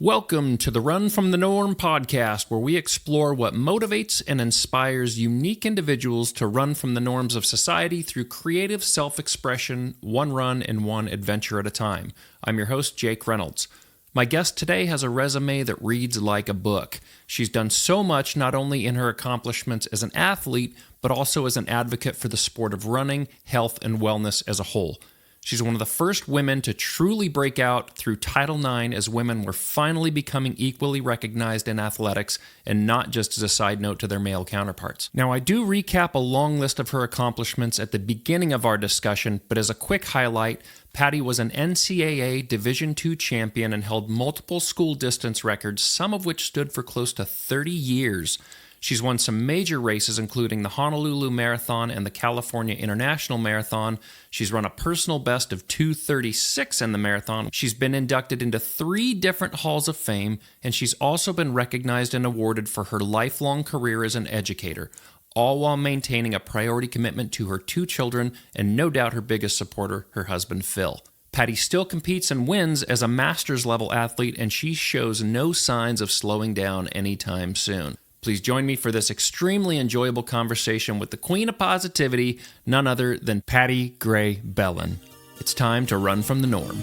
Welcome to the Run from the Norm podcast, where we explore what motivates and inspires unique individuals to run from the norms of society through creative self-expression, one run and one adventure at a time. I'm your host, Jake Reynolds. My guest today has a resume that reads like a book. She's done so much not only in her accomplishments as an athlete, but also as an advocate for the sport of running, health, and wellness as a whole. She's one of the first women to truly break out through Title IX as women were finally becoming equally recognized in athletics and not just as a side note to their male counterparts. Now, I do recap a long list of her accomplishments at the beginning of our discussion, but as a quick highlight, Patti was an NCAA Division II champion and held multiple school distance records, some of which stood for close to 30 years. She's won some major races, including the Honolulu Marathon and the California International Marathon. She's run a personal best of 2:36 in the marathon. She's been inducted into 3 different halls of fame, and she's also been recognized and awarded for her lifelong career as an educator, all while maintaining a priority commitment to her 2 children and no doubt her biggest supporter, her husband, Phil. Patti still competes and wins as a master's level athlete, and she shows no signs of slowing down anytime soon. Please join me for this extremely enjoyable conversation with the queen of positivity, none other than Patti Gray-Bellan. It's time to run from the norm.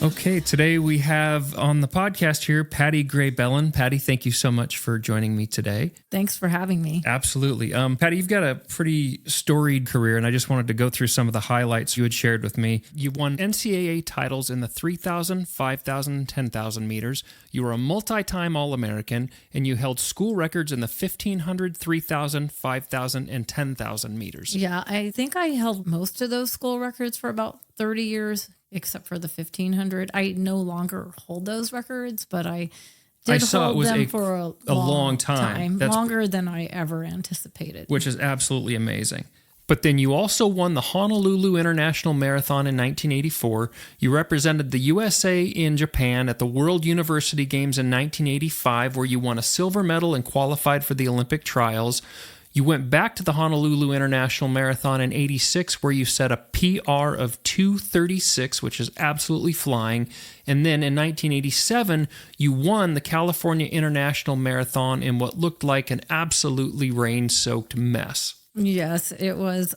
Okay, today we have on the podcast here Patti Gray-Bellan. Patti, thank you so much for joining me today. Thanks for having me. Absolutely. Patti, you've got a pretty storied career, and I just wanted to go through some of the highlights you had shared with me. You won NCAA titles in the 3,000, 5,000, and 10,000 meters. You were a multi-time All-American, and you held school records in the 1,500, 3,000, 5,000, and 10,000 meters. Yeah, I think I held most of those school records for about 30 years. Except for the 1,500. I no longer hold those records, but I saw hold them for a long time. Longer than I ever anticipated. Which is absolutely amazing. But then you also won the Honolulu International Marathon in 1984. You represented the USA in Japan at the World University Games in 1985, where you won a silver medal and qualified for the Olympic trials. You went back to the Honolulu International Marathon in 86, where you set a PR of 2:36, which is absolutely flying. And then in 1987, you won the California International Marathon in what looked like an absolutely rain-soaked mess. Yes, it was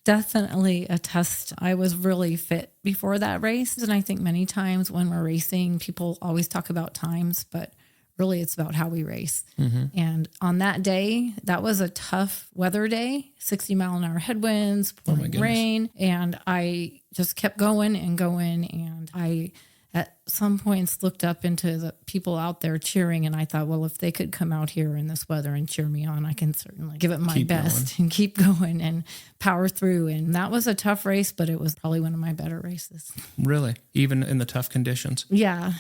definitely a test. I was really fit before that race. And I think many times when we're racing, people always talk about times, but really, it's about how we race. Mm-hmm. And on that day, that was a tough weather day, 60-mile-an-hour headwinds, pouring rain. And I just kept going. And I, at some points, looked up into the people out there cheering. And I thought, well, if they could come out here in this weather and cheer me on, I can certainly give it my best and keep going and power through. And that was a tough race, but it was probably one of my better races. Really? Even in the tough conditions? Yeah.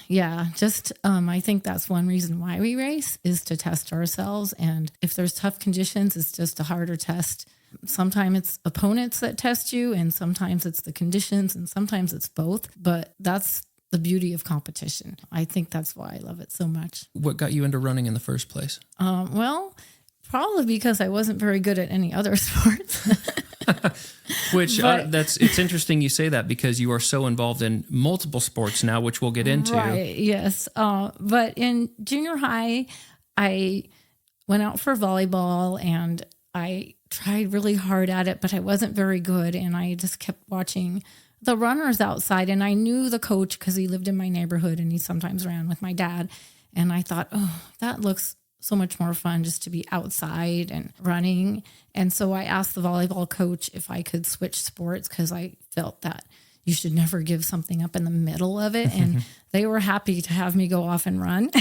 Just, I think that's one reason why we race is to test ourselves. And if there's tough conditions, it's just a harder test. Sometimes it's opponents that test you, and sometimes it's the conditions, and sometimes it's both. But that's the beauty of competition. I think that's why I love it so much. What got you into running in the first place? Well, probably because I wasn't very good at any other sports. It's interesting you say that, because you are so involved in multiple sports now, which we'll get into. Right, yes. But in junior high, I went out for volleyball, and I tried really hard at it, but I wasn't very good. And I just kept watching the runners outside, and I knew the coach because he lived in my neighborhood and he sometimes ran with my dad. And I thought, oh, that looks so much more fun just to be outside and running. And so I asked the volleyball coach if I could switch sports, because I felt that you should never give something up in the middle of it. And they were happy to have me go off and run.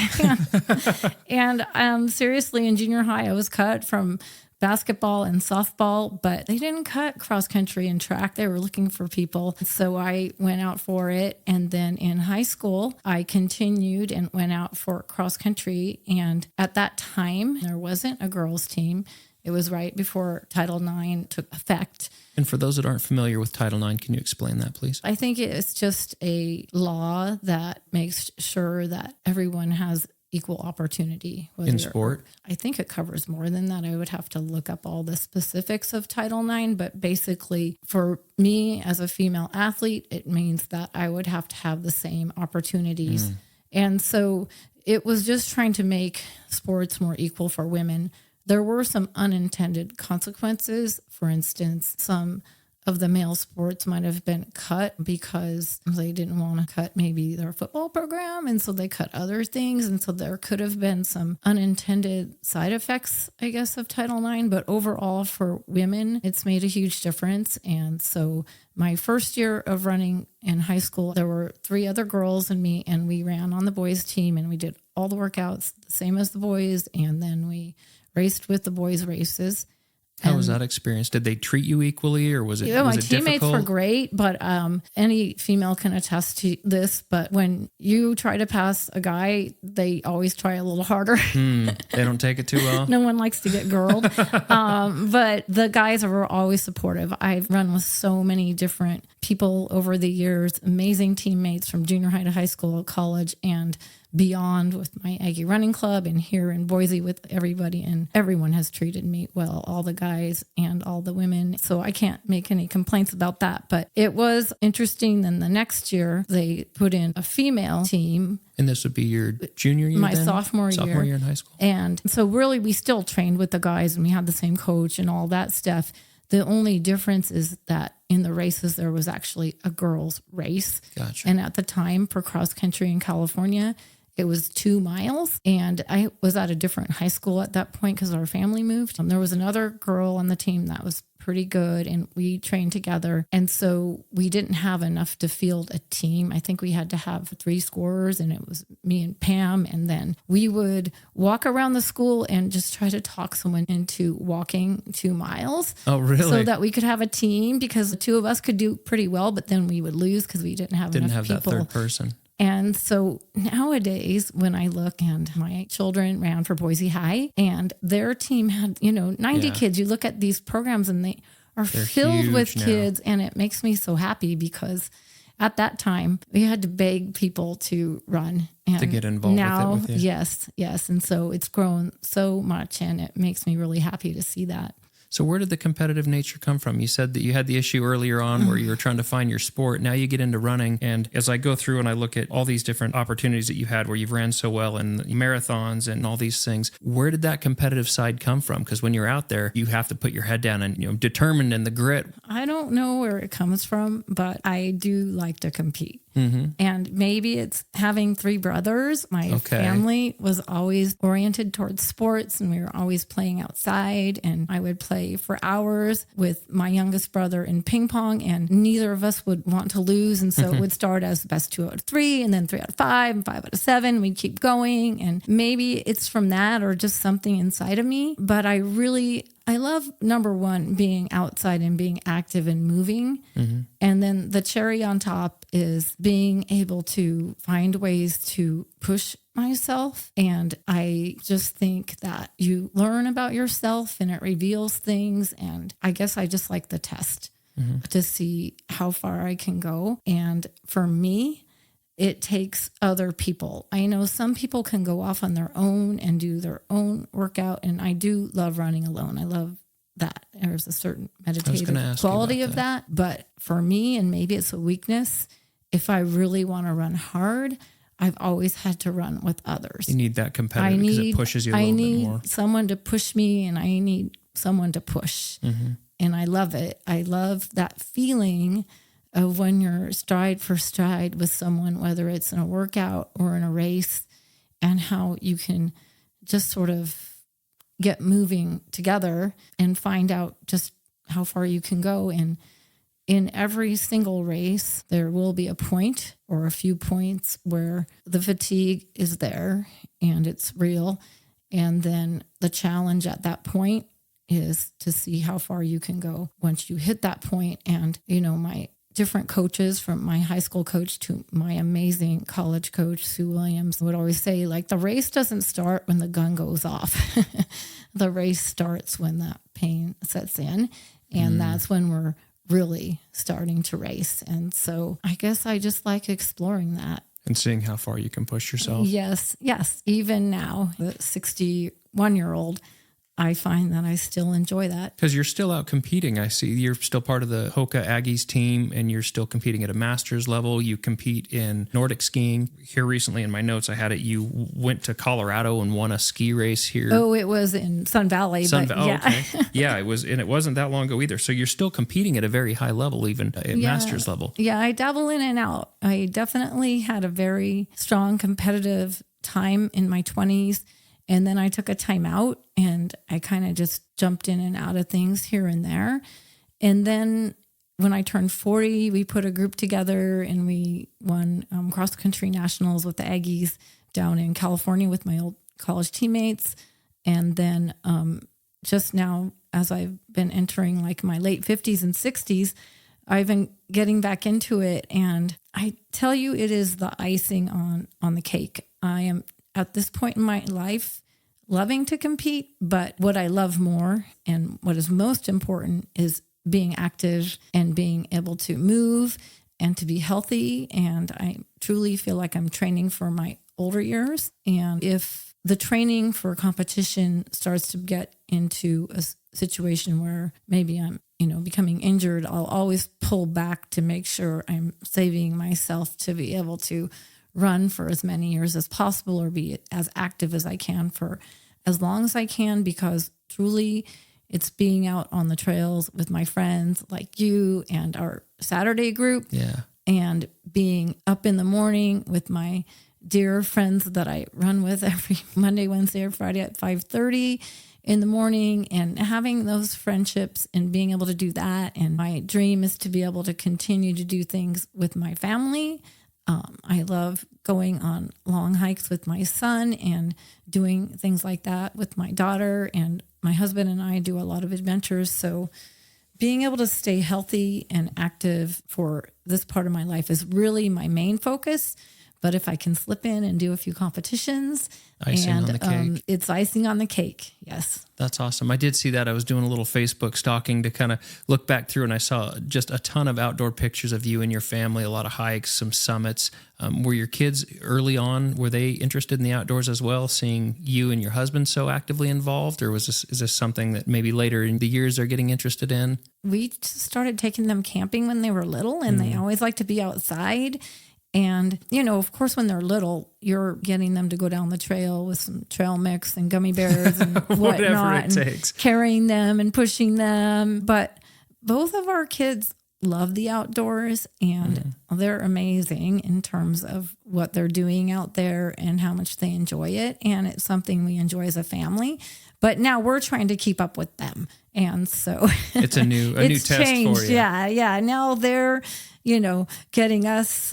And seriously, in junior high, I was cut from basketball and softball, but they didn't cut cross country and track. They were looking for people. So I went out for it. And then in high school, I continued and went out for cross country. And at that time, there wasn't a girls team. It was right before Title IX took effect. And for those that aren't familiar with Title IX, can you explain that, please? I think it's just a law that makes sure that everyone has equal opportunity. In sport? I think it covers more than that. I would have to look up all the specifics of Title IX, but basically for me as a female athlete, it means that I would have to have the same opportunities. And so it was just trying to make sports more equal for women. There were some unintended consequences. For instance, some of the male sports might have been cut because they didn't want to cut maybe their football program. And so they cut other things. And so there could have been some unintended side effects, I guess, of Title IX. But overall for women, it's made a huge difference. And so my first year of running in high school, there were 3 other girls and me, and we ran on the boys team and we did all the workouts, the same as the boys. And then we raced with the boys' races. How was that experience? Did they treat you equally, or was it my was it teammates difficult? were great, but any female can attest to this. But when you try to pass a guy, they always try a little harder. They don't take it too well. No one likes to get girled. But the guys were always supportive. I've run with so many different people over the years, amazing teammates from junior high to high school, college, and beyond with my Aggie running club, and here in Boise with everybody, and everyone has treated me well, all the guys and all the women. So I can't make any complaints about that, but it was interesting. Then the next year they put in a female team. And this would be your junior year? My then? sophomore year in high school. And so really we still trained with the guys and we had the same coach and all that stuff. The only difference is that in the races, there was actually a girls' race. Gotcha. And at the time for cross country in California, it was 2 miles. And I was at a different high school at that point because our family moved. There was another girl on the team that was pretty good and we trained together. And so we didn't have enough to field a team. I think we had to have 3 scorers, and it was me and Pam. And then we would walk around the school and just try to talk someone into walking 2 miles. Oh, really? So that we could have a team, because the 2 of us could do pretty well, but then we would lose because we didn't have enough people. That third person. And so nowadays, when I look, and my children ran for Boise High, and their team had, 90 kids. You look at these programs and they're filled with kids, and it makes me so happy because at that time we had to beg people to run and to get involved now, with it with you. Yes. And so it's grown so much, and it makes me really happy to see that. So where did the competitive nature come from? You said that you had the issue earlier on where you were trying to find your sport. Now you get into running. And as I go through and I look at all these different opportunities that you had where you've ran so well and marathons and all these things, where did that competitive side come from? Because when you're out there, you have to put your head down and, determined in the grit. I don't know where it comes from, but I do like to compete. Mm-hmm. And maybe it's having 3 brothers. My family was always oriented towards sports, and we were always playing outside, and I would play for hours with my youngest brother in ping pong, and neither of us would want to lose. And so it would start as the best 2 out of 3, and then 3 out of 5 and 5 out of 7. We'd keep going. And maybe it's from that or just something inside of me. But I love, number one, being outside and being active and moving. Mm-hmm. And then the cherry on top is being able to find ways to push myself. And I just think that you learn about yourself and it reveals things. And I guess I just like the test to see how far I can go. And for me, it takes other people. I know some people can go off on their own and do their own workout. And I do love running alone. I love that. There's a certain meditative quality of that. But for me, and maybe it's a weakness, if I really want to run hard, I've always had to run with others. You need that competitive because it pushes you a little bit more. I need someone to push me, and I need someone to push. Mm-hmm. And I love it. I love that feeling of when you're stride for stride with someone, whether it's in a workout or in a race, and how you can just sort of get moving together and find out just how far you can go. And in every single race, there will be a point or a few points where the fatigue is there and it's real. And then the challenge at that point is to see how far you can go once you hit that point. And, my different coaches, from my high school coach to my amazing college coach, Sue Williams, would always say, the race doesn't start when the gun goes off. The race starts when that pain sets in. And that's when we're really starting to race. And so I guess I just like exploring that. And seeing how far you can push yourself. Yes. Even now, the 61-year-old, I find that I still enjoy that. Because you're still out competing. I see you're still part of the Hoka Aggies team, and you're still competing at a master's level. You compete in Nordic skiing. Here recently in my notes, I had it. You went to Colorado and won a ski race here. Oh, it was in Sun Valley. Yeah. Okay. Yeah, it was, and it wasn't that long ago either. So you're still competing at a very high level, even at master's level. Yeah, I dabble in and out. I definitely had a very strong competitive time in my 20s. And then I took a time out and I kind of just jumped in and out of things here and there. And then when I turned 40, we put a group together and we won cross-country nationals with the Aggies down in California with my old college teammates. And then just now, as I've been entering like my late 50s and 60s, I've been getting back into it. And I tell you, it is the icing on the cake. I am at this point in my life loving to compete, but what I love more and what is most important is being active and being able to move and to be healthy. And I truly feel like I'm training for my older years. And if the training for competition starts to get into a situation where maybe I'm, becoming injured, I'll always pull back to make sure I'm saving myself to be able to run for as many years as possible or be as active as I can for as long as I can, because truly it's being out on the trails with my friends like you and our Saturday group. Yeah. And being up in the morning with my dear friends that I run with every Monday, Wednesday, or Friday at 5:30 in the morning, and having those friendships and being able to do that. And my dream is to be able to continue to do things with my family. I love going on long hikes with my son and doing things like that with my daughter, and my husband and I do a lot of adventures. So being able to stay healthy and active for this part of my life is really my main focus. But if I can slip in and do a few competitions, icing on the cake. It's icing on the cake. Yes. That's awesome. I did see that. I was doing a little Facebook stalking to kind of look back through, and I saw just a ton of outdoor pictures of you and your family, a lot of hikes, some summits. Were your kids early on, were they interested in the outdoors as well, seeing you and your husband so actively involved? Or is this something that maybe later in the years they're getting interested in? We started taking them camping when they were little, and they always like to be outside. And, of course, when they're little, you're getting them to go down the trail with some trail mix and gummy bears and whatnot, it takes. Carrying them and pushing them. But both of our kids love the outdoors, and they're amazing in terms of what they're doing out there and how much they enjoy it. And it's something we enjoy as a family. But now we're trying to keep up with them. And so it's a new test changed. for you. Yeah. Now they're, getting us,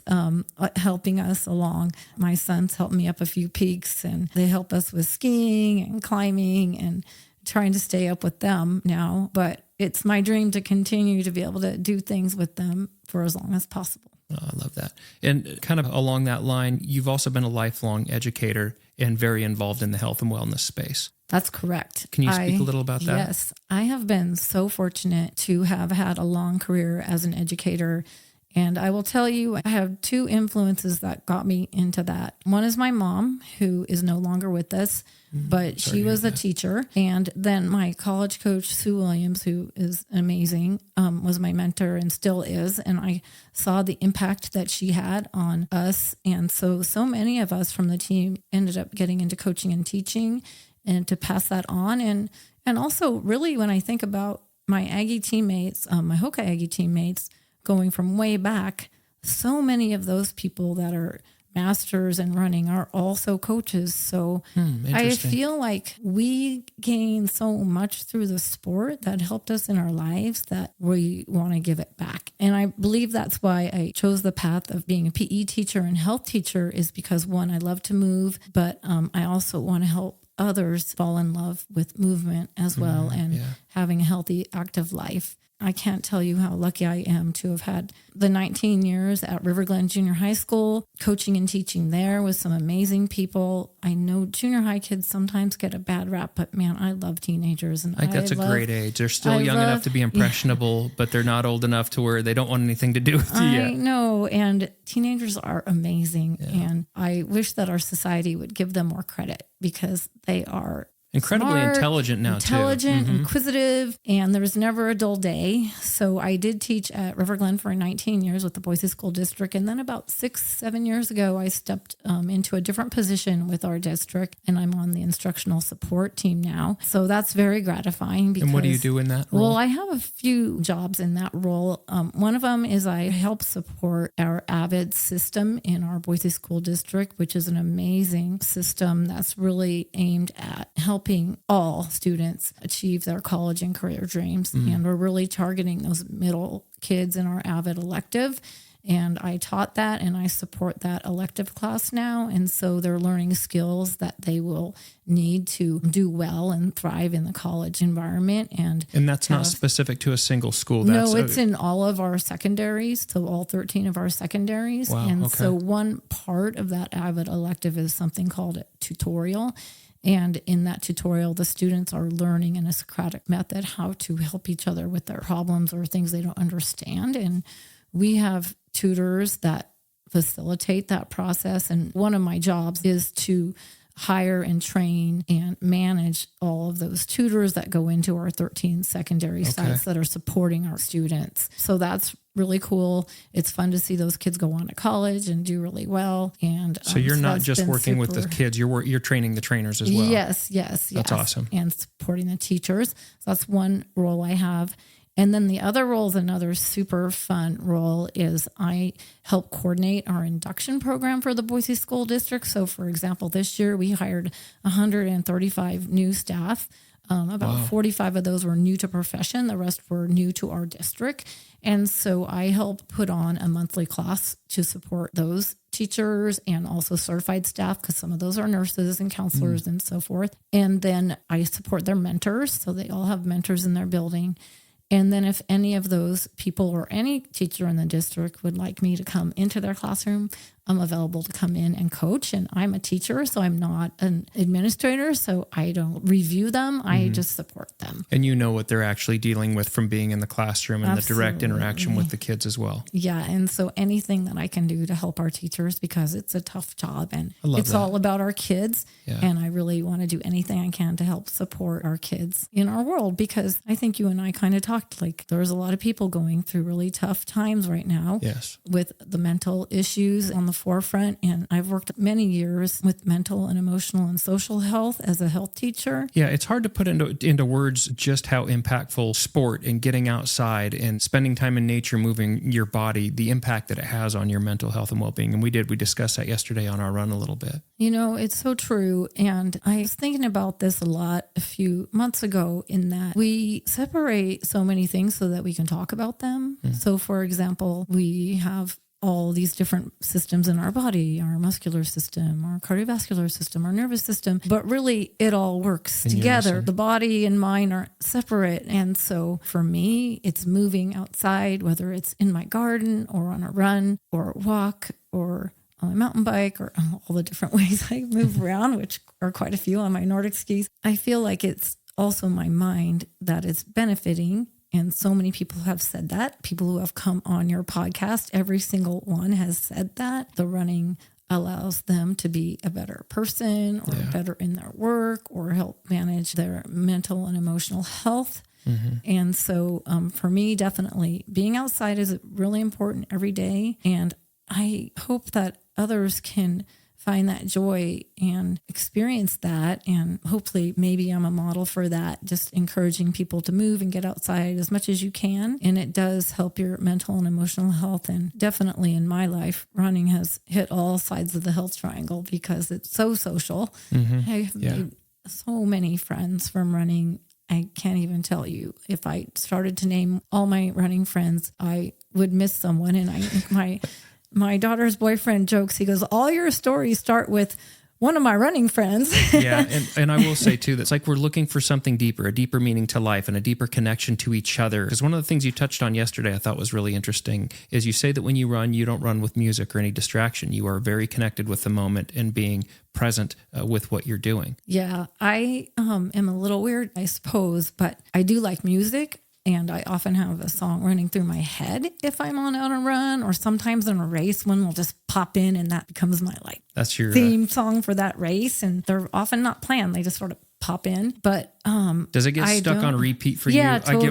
helping us along. My sons help me up a few peaks, and they help us with skiing and climbing and trying to stay up with them now. But it's my dream to continue to be able to do things with them for as long as possible. Oh, I love that. And kind of along that line, you've also been a lifelong educator and very involved in the health and wellness space. That's correct. Can you speak a little about that? Yes. I have been so fortunate to have had a long career as an educator. And I will tell you, I have two influences that got me into that. One is my mom, who is no longer with us, but she was a teacher. And then my college coach, Sue Williams, who is amazing, was my mentor and still is. And I saw the impact that she had on us. And so many of us from the team ended up getting into coaching and teaching and to pass that on. And also really when I think about my Aggie teammates, my Hoka Aggie teammates, going from way back, so many of those people that are masters in running are also coaches. So I feel like we gain so much through the sport that helped us in our lives that we want to give it back. And I believe that's why I chose the path of being a PE teacher and health teacher, is because one, I love to move, but I also want to help others fall in love with movement as well, and having a healthy, active life. I can't tell you how lucky I am to have had the 19 years at River Glen Junior High School, coaching and teaching there with some amazing people. I know junior high kids sometimes get a bad rap, but man, I love teenagers. And I think that's a great age. They're still young enough to be impressionable, but they're not old enough to where they don't want anything to do with you yet. I know. And teenagers are amazing. Yeah. And I wish that our society would give them more credit because they are incredibly smart, intelligent now, intelligent, inquisitive, and there was never a dull day. So I did teach at River Glen for 19 years with the Boise School District. And then about 6-7 years ago, I stepped into a different position with our district, and I'm on the instructional support team now. So that's very gratifying. Because, and what do you do in that role? Well, I have a few jobs in that role. One of them is I help support our AVID system in our Boise School District, which is an amazing system that's really aimed at helping all students achieve their college and career dreams. And we're really targeting those middle kids in our AVID elective. And I taught that and I support that elective class now. And so they're learning skills that they will need to do well and thrive in the college environment. And that's not specific to a single school. No, it's in all of our secondaries, so all 13 of our secondaries. Wow, and okay. so one part of that AVID elective is something called a tutorial. And in that tutorial, the students are learning in a Socratic method how to help each other with their problems or things they don't understand. And we have tutors that facilitate that process. And one of my jobs is to hire and train and manage all of those tutors that go into our 13 secondary sites that are supporting our students. So that's really cool. It's fun to see those kids go on to college and do really well. And so you're not just working with the kids, you're training the trainers as well. Yes. That's awesome. And supporting the teachers. So that's one role I have. And then the other role is another super fun role is I help coordinate our induction program for the Boise School District. So for example, this year we hired 135 new staff. About 45 of those were new to profession. The rest were new to our district. And so I help put on a monthly class to support those teachers and also certified staff, because some of those are nurses and counselors and so forth. And then I support their mentors. So they all have mentors in their building. And then if any of those people or any teacher in the district would like me to come into their classroom, I'm available to come in and coach. And I'm a teacher, so I'm not an administrator, so I don't review them. I just support them. And you know what they're actually dealing with from being in the classroom and the direct interaction with the kids as well. Yeah, and so anything that I can do to help our teachers, because it's a tough job and it's that. all about our kids. Yeah. And I really want to do anything I can to help support our kids in our world, because I think you and I kind of talked, like there's a lot of people going through really tough times right now with the mental issues on the forefront. And I've worked many years with mental and emotional and social health as a health teacher. Yeah, it's hard to put into words just how impactful sport and getting outside and spending time in nature, moving your body, the impact that it has on your mental health and well-being. And we discussed that yesterday on our run a little bit. You know, it's so true. And I was thinking about this a lot a few months ago, in that we separate so many things so that we can talk about them. So for example, we have all these different systems in our body, our muscular system, our cardiovascular system, our nervous system, but really it all works together. The body and mind are separate. And so for me, it's moving outside, whether it's in my garden or on a run or a walk or on my mountain bike, or all the different ways I move around, which are quite a few on my Nordic skis. I feel like it's also my mind that is benefiting. And so many people have said that. People who have come on your podcast, every single one has said that. The running allows them to be a better person or better in their work or help manage their mental and emotional health. And so for me, definitely being outside is really important every day. And I hope that others can find that joy and experience that. And hopefully maybe I'm a model for that, just encouraging people to move and get outside as much as you can. And it does help your mental and emotional health. And definitely in my life, running has hit all sides of the health triangle because it's so social. I've made so many friends from running. I can't even tell you. If I started to name all my running friends, I would miss someone. And I think my daughter's boyfriend jokes, he goes, all your stories start with one of my running friends. Yeah. And I will say too, that's like we're looking for something deeper, a deeper meaning to life and a deeper connection to each other. Because one of the things you touched on yesterday I thought was really interesting is you say that when you run, you don't run with music or any distraction. You are very connected with the moment and being present with what you're doing. Yeah, I am a little weird, I suppose, but I do like music. And I often have a song running through my head if I'm on a run, or sometimes in a race, one will just pop in and that becomes my that's your theme song for that race. And they're often not planned. They just sort of pop in. But does it get stuck on repeat for you? Totally. I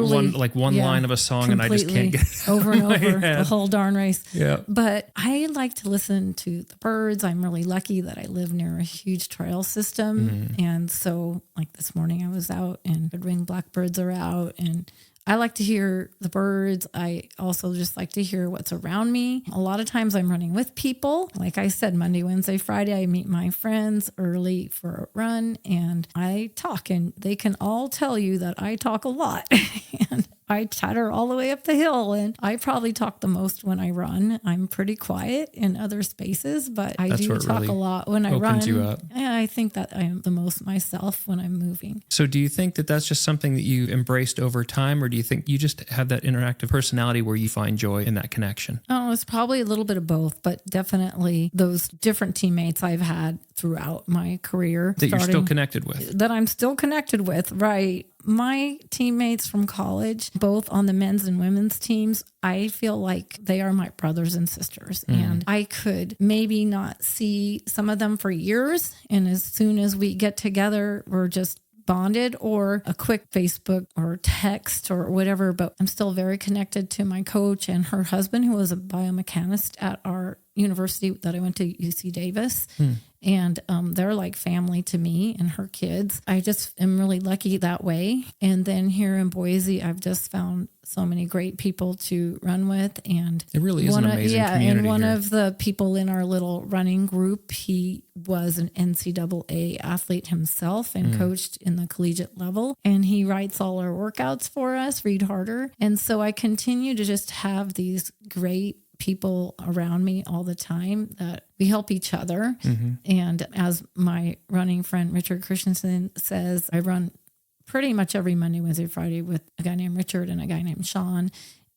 get one line of a song and I just can't get it over and over the whole darn race. Yeah. But I like to listen to the birds. I'm really lucky that I live near a huge trail system. And so like this morning I was out and red-winged blackbirds are out, and I like to hear the birds. I also just like to hear what's around me. A lot of times I'm running with people. Like I said, Monday, Wednesday, Friday, I meet my friends early for a run and I talk, and they can all tell you that I talk a lot. And I chatter all the way up the hill, and I probably talk the most when I run. I'm pretty quiet in other spaces, but I do talk really a lot when I run. You up. Yeah, I think that I am the most myself when I'm moving. So do you think that that's just something that you embraced over time, or do you think you just have that interactive personality where you find joy in that connection? Oh, it's probably a little bit of both, but definitely those different teammates I've had throughout my career. That you're still connected with. That I'm still connected with, right. My teammates from college, both on the men's and women's teams, I feel like they are my brothers and sisters. And I could maybe not see some of them for years. And as soon as we get together, we're just bonded, or a quick Facebook or text or whatever. But I'm still very connected to my coach and her husband, who was a biomechanist at our university that I went to, UC Davis. And they're like family to me and her kids. I just am really lucky that way. And then here in Boise, I've just found so many great people to run with. And it really is an amazing community. And one of the people in our little running group, he was an NCAA athlete himself and coached in the collegiate level. And he writes all our workouts for us, Read Harder. And so I continue to just have these great people around me all the time that we help each other. And as my running friend Richard Christensen says, I run pretty much every Monday, Wednesday, Friday with a guy named Richard and a guy named Sean,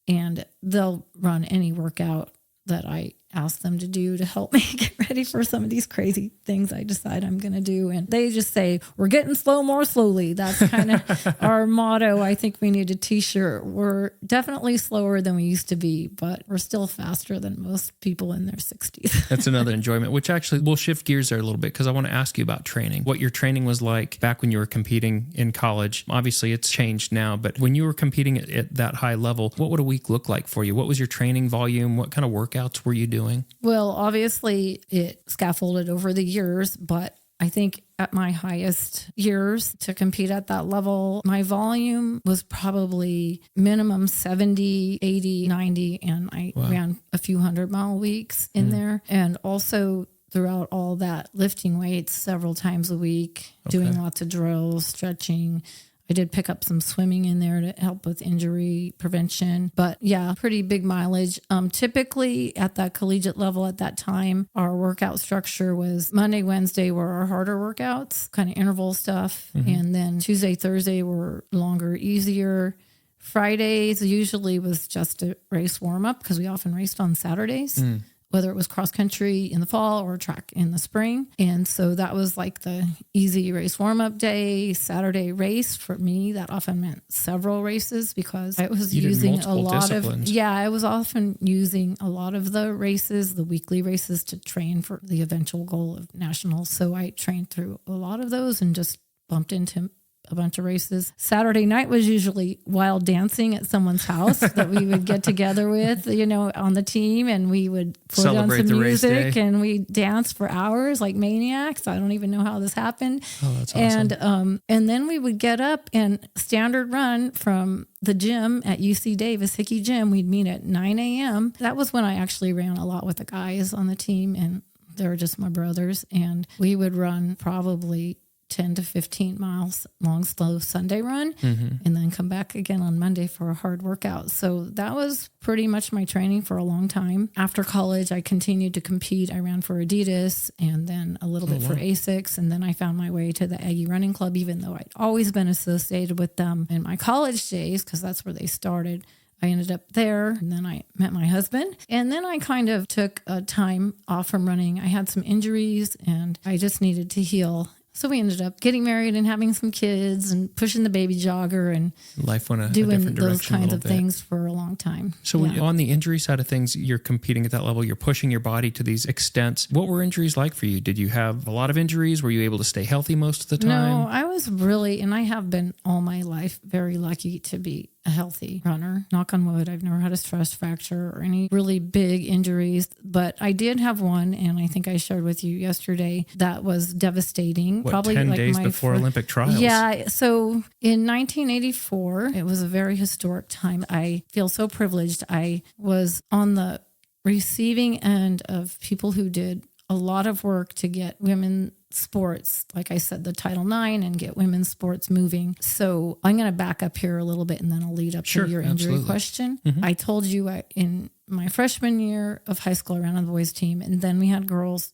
and they'll run any workout that I ask them to do to help me get ready for some of these crazy things I decide I'm going to do. And they just say, we're getting slow more slowly. That's kind of our motto. I think we need a t-shirt. We're definitely slower than we used to be, but we're still faster than most people in their 60s. That's another enjoyment, which actually we'll shift gears there a little bit because I want to ask you about training. What your training was like back when you were competing in college. Obviously it's changed now, but when you were competing at that high level, what would a week look like for you? What was your training volume? What kind of workouts were you doing? Well, obviously it scaffolded over the years, but I think at my highest years to compete at that level, my volume was probably minimum 70, 80, 90, and I ran a few 100-mile weeks in there. And also throughout all that, lifting weights several times a week, doing lots of drills, stretching. I did pick up some swimming in there to help with injury prevention, but yeah, pretty big mileage. Typically at that collegiate level at that time, our workout structure was Monday, Wednesday were our harder workouts, kind of interval stuff. And then Tuesday, Thursday were longer, easier. Fridays usually was just a race warm up because we often raced on Saturdays. Whether it was cross country in the fall or track in the spring. And so that was like the easy race warm-up day, Saturday race. For me, that often meant several races because I was using a lot of, I was often using a lot of the races, the weekly races to train for the eventual goal of nationals. So I trained through a lot of those and just bumped into a bunch of races. Saturday night was usually wild dancing at someone's house that we would get together with, on the team, and we would put on some music and we dance for hours like maniacs. I don't even know how this happened. Oh, that's awesome. And then we would get up and standard run from the gym at UC Davis, Hickey Gym. We'd meet at 9 a.m. That was when I actually ran a lot with the guys on the team, and they were just my brothers. And we would run probably 10 to 15 miles long, slow Sunday run, and then come back again on Monday for a hard workout. So that was pretty much my training for a long time. After college, I continued to compete. I ran for Adidas and then a little bit for Asics. And then I found my way to the Aggie Running Club, even though I'd always been associated with them in my college days, because that's where they started. I ended up there, and then I met my husband, and then I kind of took a time off from running. I had some injuries and I just needed to heal. So we ended up getting married and having some kids and pushing the baby jogger and life went a doing different direction, those kinds of things for a long time. So when, on the injury side of things, you're competing at that level, you're pushing your body to these extents. What were injuries like for you? Did you have a lot of injuries? Were you able to stay healthy most of the time? No, I was really, and I have been all my life very lucky to be a healthy runner. Knock on wood, I've never had a stress fracture or any really big injuries, but I did have one, and I think I shared with you yesterday, that was devastating. What, probably 10 like days before Olympic trials? Yeah. So in 1984, it was a very historic time. I feel so privileged. I was on the receiving end of people who did a lot of work to get women sports, like I said, the Title IX, and get women's sports moving. So I'm going to back up here a little bit and then I'll lead up to your injury question. I told you in my freshman year of high school, I ran on the boys team, and then we had girls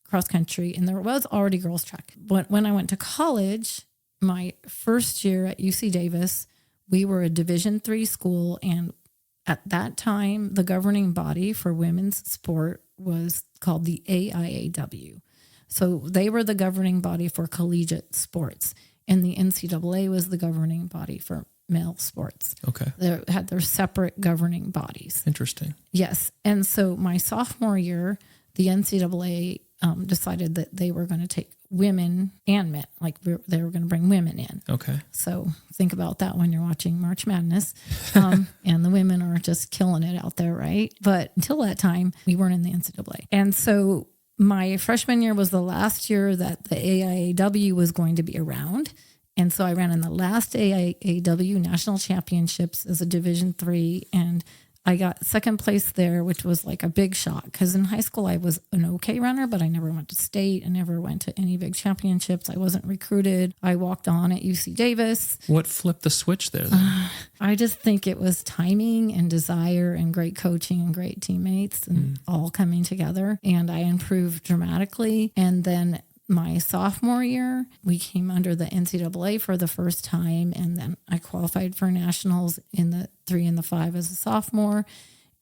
cross country, and there was already girls track. But when I went to college, my first year at UC Davis, we were a Division III school, and at that time, the governing body for women's sport was called the AIAW. So they were the governing body for collegiate sports, and the NCAA was the governing body for male sports. Okay. They had their separate governing bodies. Interesting. Yes. And so my sophomore year, the NCAA decided that they were going to take women and men, like they were going to bring women in. Okay. So think about that when you're watching March Madness. And the women are just killing it out there, right? But until that time, we weren't in the NCAA. And so my freshman year was the last year that the AIAW was going to be around. And so I ran in the last AIAW national championships as a Division III, and I got second place there, which was like a big shock, because in high school I was an okay runner, but I never went to state. I never went to any big championships. I wasn't recruited. I walked on at UC Davis. What flipped the switch there then? I just think it was timing and desire and great coaching and great teammates and all coming together. And I improved dramatically. And then my sophomore year, we came under the NCAA for the first time, and then I qualified for nationals in the 3 and the 5 as a sophomore.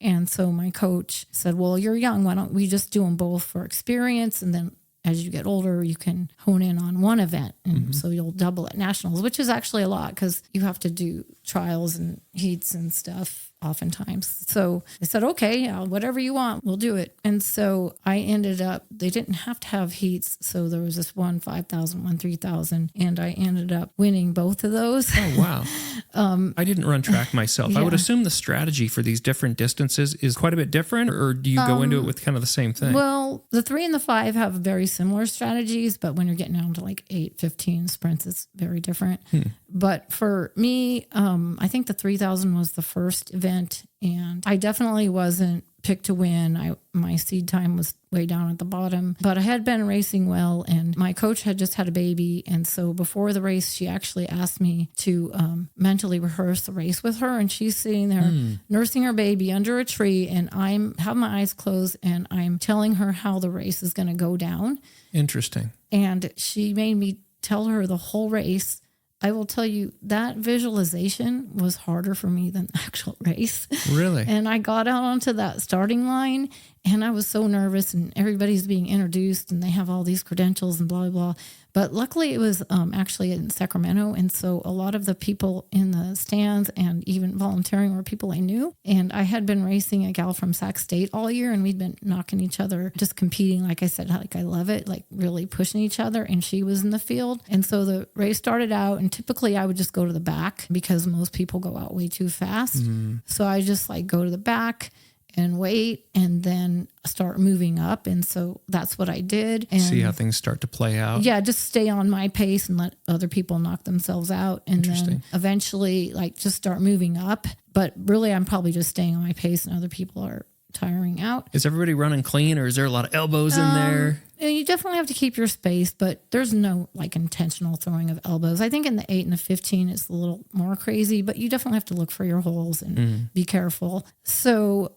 And so my coach said, well, you're young. Why don't we just do them both for experience? And then as you get older, you can hone in on one event. And so you'll double at nationals, which is actually a lot because you have to do trials and heats and stuff oftentimes. So I said, okay, whatever you want, we'll do it. And so I ended up, they didn't have to have heats. So there was this one 5,000, one 3,000, and I ended up winning both of those. Oh, wow. I didn't run track myself. I would assume the strategy for these different distances is quite a bit different, or do you go into it with kind of the same thing? Well, the 3 and the 5 have very similar strategies, but when you're getting down to like 8, 15 sprints, it's very different. But for me, I think the 3,000 was the first event, and I definitely wasn't picked to win. My seed time was way down at the bottom, but I had been racing well, and my coach had just had a baby. And so before the race, she actually asked me to mentally rehearse the race with her. And she's sitting there nursing her baby under a tree, and I'm have my eyes closed, and I'm telling her how the race is going to go down. Interesting. And she made me tell her the whole race. I will tell you that visualization was harder for me than the actual race. Really? And I got out onto that starting line, and I was so nervous, and everybody's being introduced, and they have all these credentials and blah, blah, blah. But luckily it was actually in Sacramento. And so a lot of the people in the stands and even volunteering were people I knew. And I had been racing a gal from Sac State all year, and we'd been knocking each other, just competing. Like I said, like I love it, like really pushing each other. And she was in the field. And so the race started out, and typically I would just go to the back because most people go out way too fast. So I just like go to the back and wait, and then start moving up. And so that's what I did. And see how things start to play out. Yeah, just stay on my pace and let other people knock themselves out. And then eventually like just start moving up. But really, I'm probably just staying on my pace, and other people are tiring out. Is everybody running clean, or is there a lot of elbows in there? And you definitely have to keep your space, but there's no like intentional throwing of elbows. I think in the 8 and the 15, it's a little more crazy, but you definitely have to look for your holes and be careful. So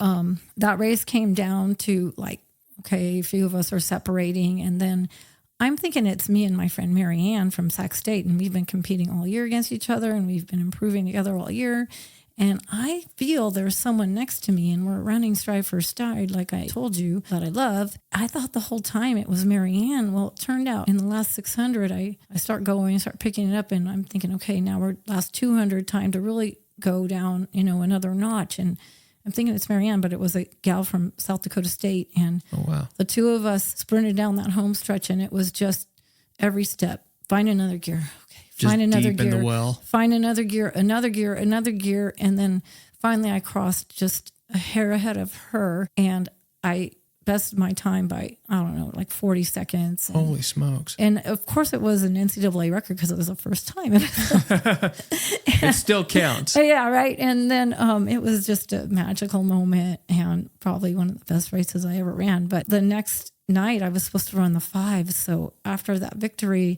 that race came down to like, okay, a few of us are separating. And then I'm thinking it's me and my friend Mary Ann from Sac State, and we've been competing all year against each other, and we've been improving together all year. And I feel there's someone next to me, and we're running stride for stride, like I told you that I love. I thought the whole time it was Mary Ann. Well, it turned out in the last 600, I start going, start picking it up, and I'm thinking, okay, now we're last 200, time to really go down, another notch. And I'm thinking it's Mary Ann, but it was a gal from South Dakota State. And the two of us sprinted down that home stretch, and it was just every step, find another gear. Okay, find another gear. In the well. Find another gear, another gear, another gear. And then finally I crossed just a hair ahead of her, and I bested my time by, I don't know, like 40 seconds. And, holy smokes. And of course it was an NCAA record because it was the first time. It still counts. Yeah, right. And then it was just a magical moment and probably one of the best races I ever ran. But the next night I was supposed to run the 5. So after that victory,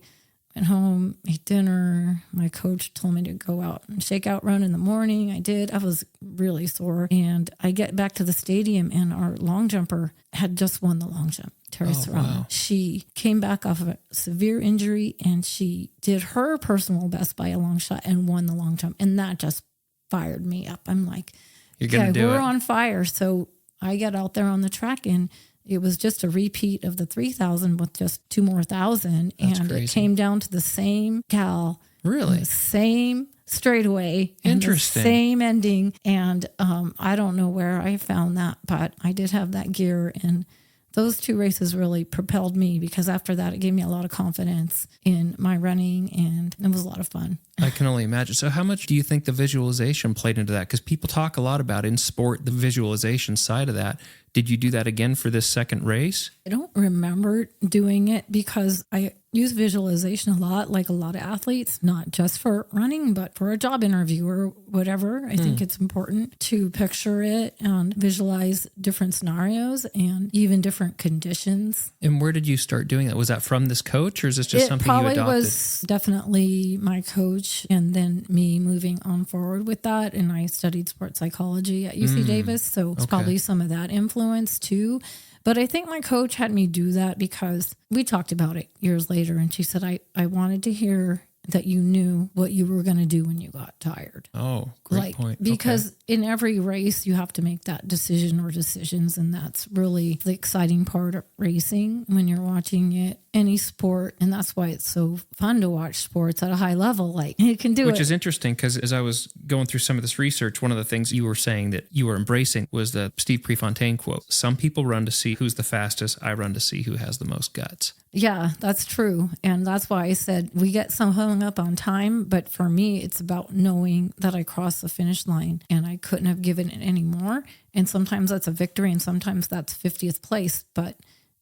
went home, ate dinner. My coach told me to go out and shakeout run in the morning. I did. I was really sore. And I get back to the stadium, and our long jumper had just won the long jump, Terry Serrano. Wow. She came back off of a severe injury, and she did her personal best by a long shot and won the long jump. And that just fired me up. I'm like, you're gonna do it. We're on fire. So I got out there on the track, and it was just a repeat of the 3,000 with just 2 more thousand. That's and crazy. It came down to the same gal. Really? The same straightaway. Interesting. And the same ending. And I don't know where I found that, but I did have that gear. And those 2 races really propelled me, because after that, it gave me a lot of confidence in my running, and it was a lot of fun. I can only imagine. So how much do you think the visualization played into that? Because people talk a lot about in sport, the visualization side of that. Did you do that again for this second race? I don't remember doing it because I use visualization a lot, like a lot of athletes, not just for running, but for a job interview or whatever. I think it's important to picture it and visualize different scenarios and even different conditions. And where did you start doing that? Was that from this coach, or is this just something you adopted? It probably was definitely my coach, and then me moving on forward with that. And I studied sports psychology at UC Davis, so it's probably some of that influence too. But I think my coach had me do that because we talked about it years later, and she said, I wanted to hear that you knew what you were going to do when you got tired. Oh, great point. Because in every race, you have to make that decision or decisions, and that's really the exciting part of racing when you're watching it, any sport, and that's why it's so fun to watch sports at a high level. Like, you can do it. Which is interesting, because as I was going through some of this research, one of the things you were saying that you were embracing was the Steve Prefontaine quote. Some people run to see who's the fastest. I run to see who has the most guts. Yeah, that's true. And that's why I said we get so hung up on time. But for me, it's about knowing that I crossed the finish line and I couldn't have given it any more. And sometimes that's a victory and sometimes that's 50th place. But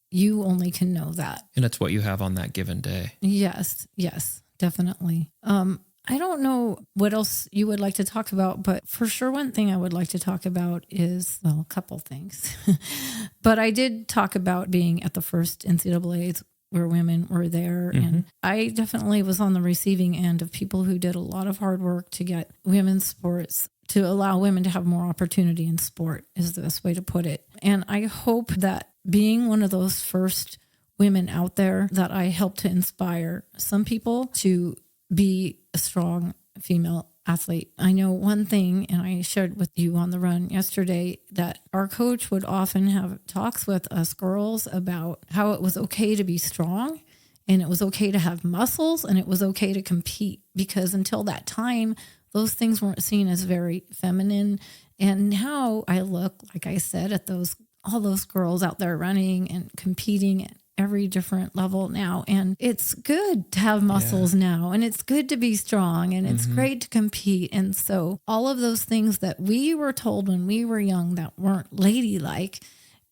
you only can know that. And it's what you have on that given day. Yes, definitely. I don't know what else you would like to talk about, but for sure one thing I would like to talk about is, well, a couple things. But I did talk about being at the first NCAAs where women were there. And I definitely was on the receiving end of people who did a lot of hard work to get women's sports, to allow women to have more opportunity in sport is the best way to put it. And I hope that being one of those first women out there, that I helped to inspire some people to be a strong female athlete. I know one thing, and I shared with you on the run yesterday, that our coach would often have talks with us girls about how it was okay to be strong and it was okay to have muscles and it was okay to compete, because until that time, those things weren't seen as very feminine. And now I look, like I said, at all those girls out there running and competing at every different level now. And it's good to have muscles now, and it's good to be strong, and it's great to compete. And so all of those things that we were told when we were young that weren't ladylike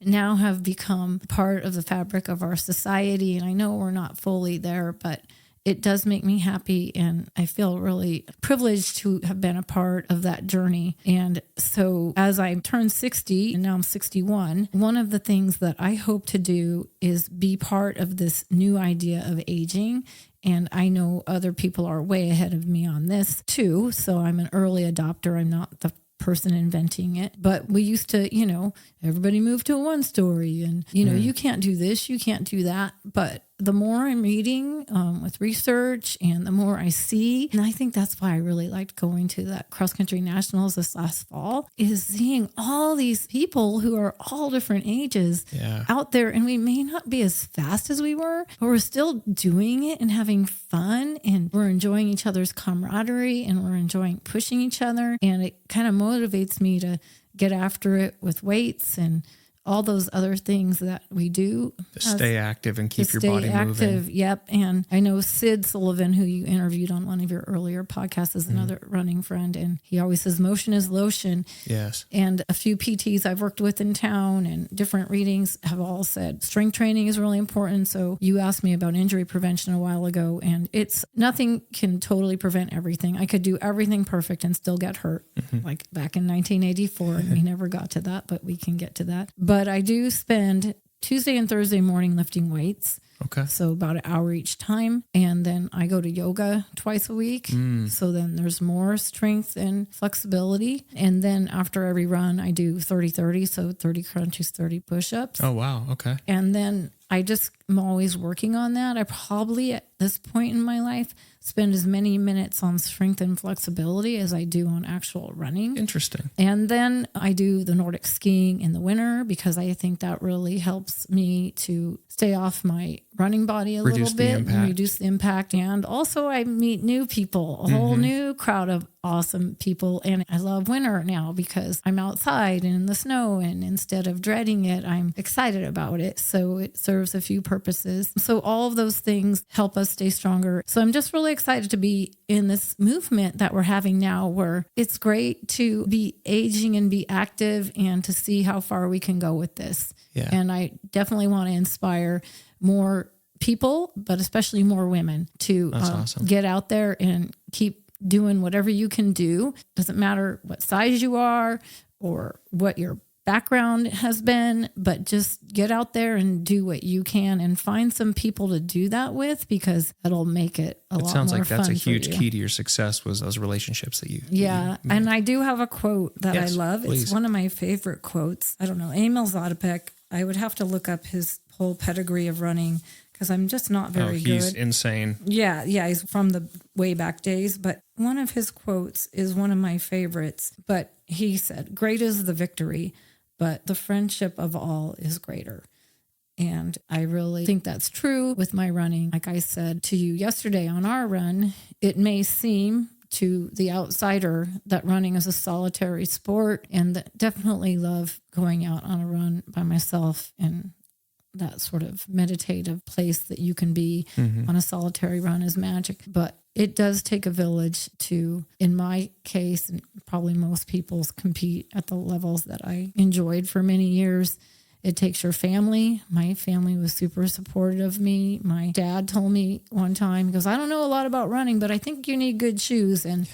now have become part of the fabric of our society. And I know we're not fully there, but it does make me happy. And I feel really privileged to have been a part of that journey. And so as I turned 60 and now I'm 61, one of the things that I hope to do is be part of this new idea of aging. And I know other people are way ahead of me on this too. So I'm an early adopter. I'm not the person inventing it. But we used to, everybody moved to a one story and, you can't do this, you can't do that. But the more I'm reading with research and the more I see, and I think that's why I really liked going to that cross country nationals this last fall, is seeing all these people who are all different ages out there. And we may not be as fast as we were, but we're still doing it and having fun, and we're enjoying each other's camaraderie, and we're enjoying pushing each other. And it kind of motivates me to get after it with weights and all those other things that we do. To stay active and keep your body moving. Yep. And I know Sid Sullivan, who you interviewed on one of your earlier podcasts, is another running friend. And he always says, motion is lotion. Yes. And a few PTs I've worked with in town and different readings have all said strength training is really important. So you asked me about injury prevention a while ago, and nothing can totally prevent everything. I could do everything perfect and still get hurt, like back in 1984. And we never got to that, but we can get to that. But I do spend Tuesday and Thursday morning lifting weights. Okay. So about an hour each time. And then I go to yoga twice a week. So then there's more strength and flexibility. And then after every run, I do 30-30. So 30 crunches, 30 push-ups. Oh, wow. Okay. And then I'm always working on that. I probably at this point in my life spend as many minutes on strength and flexibility as I do on actual running. Interesting. And then I do the Nordic skiing in the winter because I think that really helps me to stay off my running body a little bit and reduce the impact. And also I meet new people, a whole new crowd of awesome people. And I love winter now because I'm outside and in the snow, and instead of dreading it, I'm excited about it. So it serves a few purposes. So all of those things help us stay stronger. So I'm just really excited to be in this movement that we're having now, where it's great to be aging and be active and to see how far we can go with this. Yeah. And I definitely want to inspire more people, but especially more women to get out there and keep doing whatever you can do. Doesn't matter what size you are or what your background has been, but just get out there and do what you can and find some people to do that with, because it'll make it a lot more fun. It sounds like that's a huge key to your success, was those relationships that you and I do have a quote that I love. Please. It's one of my favorite quotes. I don't know, Emil Zatopek. I would have to look up his whole pedigree of running because I'm just not very good. He's insane. Yeah, he's from the way back days. But one of his quotes is one of my favorites. But he said, "Great is the victory, but the friendship of all is greater." And I really think that's true with my running. Like I said to you yesterday on our run, it may seem to the outsider that running is a solitary sport, and definitely love going out on a run by myself and that sort of meditative place that you can be on a solitary run is magic. But it does take a village to, in my case, and probably most people's, compete at the levels that I enjoyed for many years. It takes your family. My family was super supportive of me. My dad told me one time, he goes, "I don't know a lot about running, but I think you need good shoes." And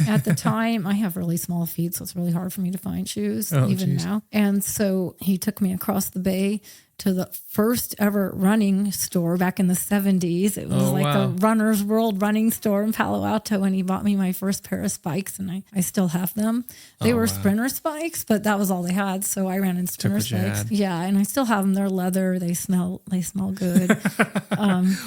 at the time, I have really small feet, so it's really hard for me to find shoes now. And so he took me across the bay to the first ever running store back in the 70s. It was a Runner's World running store in Palo Alto, and he bought me my first pair of spikes, and I still have them. They were Sprinter spikes, but that was all they had, so I ran in Sprinter spikes. Yeah, and I still have them. They're leather. They smell good.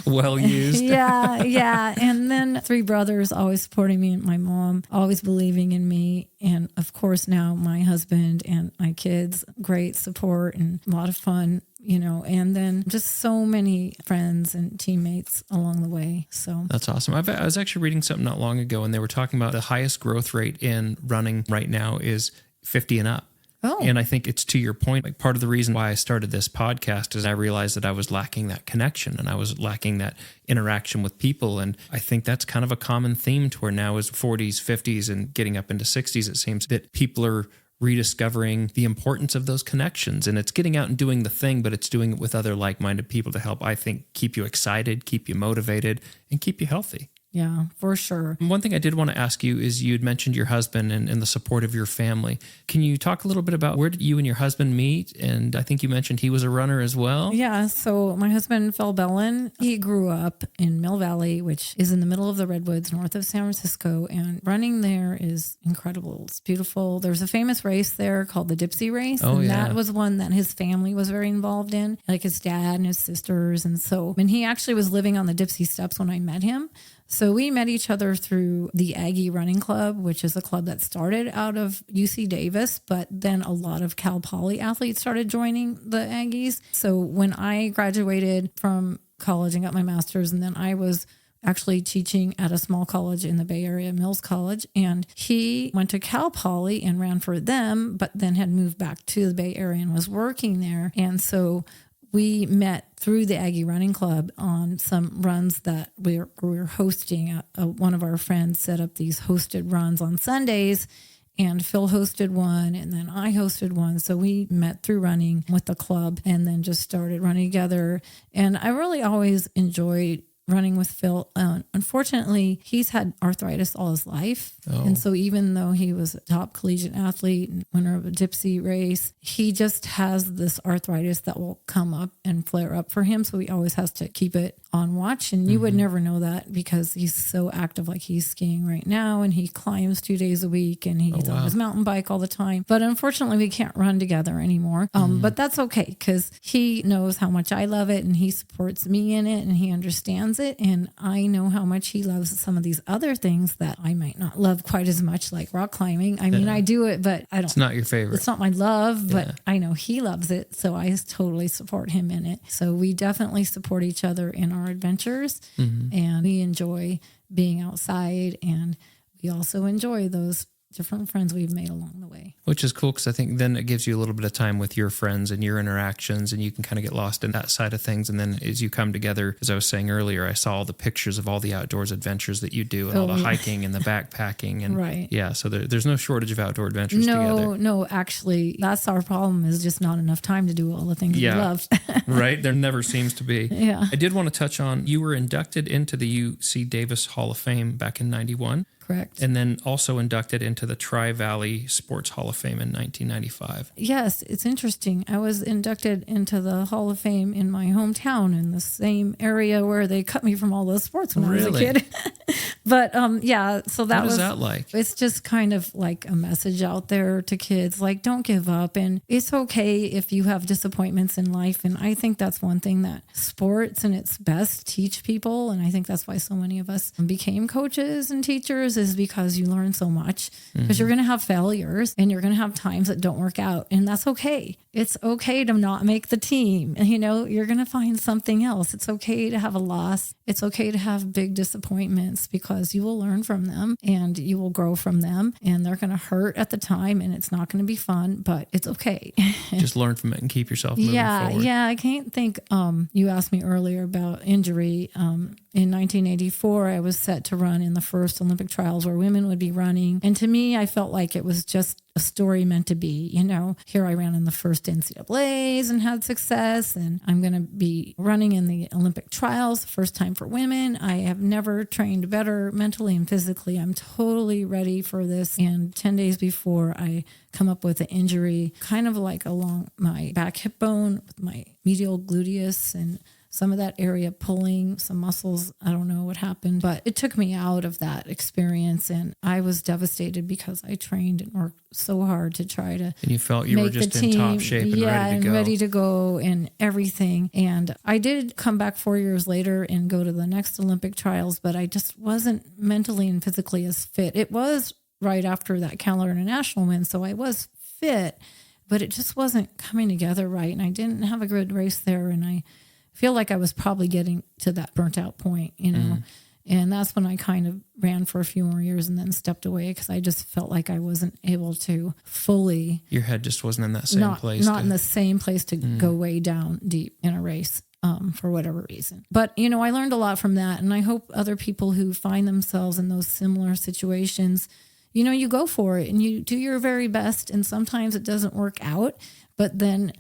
Well used. Yeah. And then 3 brothers always supporting me, and my mom always believing in me. And of course now my husband and my kids, great support and a lot of fun, and then just so many friends and teammates along the way. So that's awesome. I was actually reading something not long ago, and they were talking about the highest growth rate in running right now is 50 and up. Oh. And I think it's to your point. Like, part of the reason why I started this podcast is I realized that I was lacking that connection and I was lacking that interaction with people. And I think that's kind of a common theme to where now is 40s, 50s, and getting up into 60s. It seems that people are rediscovering the importance of those connections. And it's getting out and doing the thing, but it's doing it with other like-minded people to help, I think, keep you excited, keep you motivated, and keep you healthy. Yeah, for sure. One thing I did want to ask you is you had mentioned your husband and the support of your family. Can you talk a little bit about where did you and your husband meet? And I think you mentioned he was a runner as well. Yeah, so my husband, Phil Bellan, he grew up in Mill Valley, which is in the middle of the Redwoods, north of San Francisco. And running there is incredible. It's beautiful. There's a famous race there called the Dipsy Race. Oh, and yeah. that was one that his family was very involved in, like his dad and his sisters. And so, and he actually was living on the Dipsy Steps when I met him. So we met each other through the Aggie Running Club, which is a club that started out of UC Davis, but then a lot of Cal Poly athletes started joining the Aggies. So when I graduated from college and got my master's, and then I was actually teaching at a small college in the Bay Area, Mills College, and he went to Cal Poly and ran for them, but then had moved back to the Bay Area and was working there. And so we met through the Aggie Running Club on some runs that we were hosting. One of our friends set up these hosted runs on Sundays, and Phil hosted one, and then I hosted one. So we met through running with the club and then just started running together. And I really always enjoyed running with Phil. Unfortunately, he's had arthritis all his life. Oh. And so even though he was a top collegiate athlete and winner of a Dipsy race, he just has this arthritis that will come up and flare up for him. So he always has to keep it on watch. And you would never know that because he's so active, like he's skiing right now and he climbs 2 days a week and he's on his mountain bike all the time. But unfortunately, we can't run together anymore. But that's okay because he knows how much I love it and he supports me in it and he understands it. And I know how much he loves some of these other things that I might not love quite as much, like rock climbing. I mean, I do it, but I don't. It's not your favorite. It's not my love, but I know he loves it. So I totally support him in it. So we definitely support each other in our adventures and we enjoy being outside. And we also enjoy those different friends we've made along the way. Which is cool because I think then it gives you a little bit of time with your friends and your interactions and you can kind of get lost in that side of things. And then as you come together, as I was saying earlier, I saw all the pictures of all the outdoors adventures that you do and all the hiking and the backpacking. And yeah, so there's no shortage of outdoor adventures together. No, actually, that's our problem is just not enough time to do all the things we love. Right? There never seems to be. Yeah. I did want to touch on, you were inducted into the UC Davis Hall of Fame back in 91. Correct. And then also inducted into the Tri-Valley Sports Hall of Fame in 1995. Yes, it's interesting. I was inducted into the Hall of Fame in my hometown in the same area where they cut me from all those sports when I was a kid. But yeah, so that was... What is that like? It's just kind of like a message out there to kids, like don't give up. And it's okay if you have disappointments in life. And I think that's one thing that sports and its best teach people. And I think that's why so many of us became coaches and teachers is because you learn so much because you're going to have failures and you're going to have times that don't work out. And that's okay. It's okay to not make the team. And, you know, you're going to find something else. It's okay to have a loss. It's okay to have big disappointments because you will learn from them and you will grow from them and they're going to hurt at the time and it's not going to be fun, but it's okay. Just learn from it and keep yourself moving forward. Yeah. I can't think, you asked me earlier about injury. In 1984, I was set to run in the first Olympic trials where women would be running. And to me, I felt like it was just a story meant to be. You know, here I ran in the first NCAAs and had success, and I'm going to be running in the Olympic trials, first time for women. I have never trained better mentally and physically. I'm totally ready for this. And 10 days before, I come up with an injury, kind of like along my back hip bone, with my medial gluteus and some of that area pulling, some muscles. I don't know what happened, but it took me out of that experience. And I was devastated because I trained and worked so hard to try to And you felt you were just in top shape and ready to go and everything. And I did come back 4 years later and go to the next Olympic trials, but I just wasn't mentally and physically as fit. It was right after that Calendar International win, so I was fit, but it just wasn't coming together right. And I didn't have a good race there. And I feel like I was probably getting to that burnt out point, you know, and that's when I kind of ran for a few more years and then stepped away because I just felt like I wasn't able to fully. Your head just wasn't in that same place. Not in the same place to go way down deep in a race. For whatever reason. But, you know, I learned a lot from that. And I hope other people who find themselves in those similar situations, you go for it and you do your very best. And sometimes it doesn't work out, but then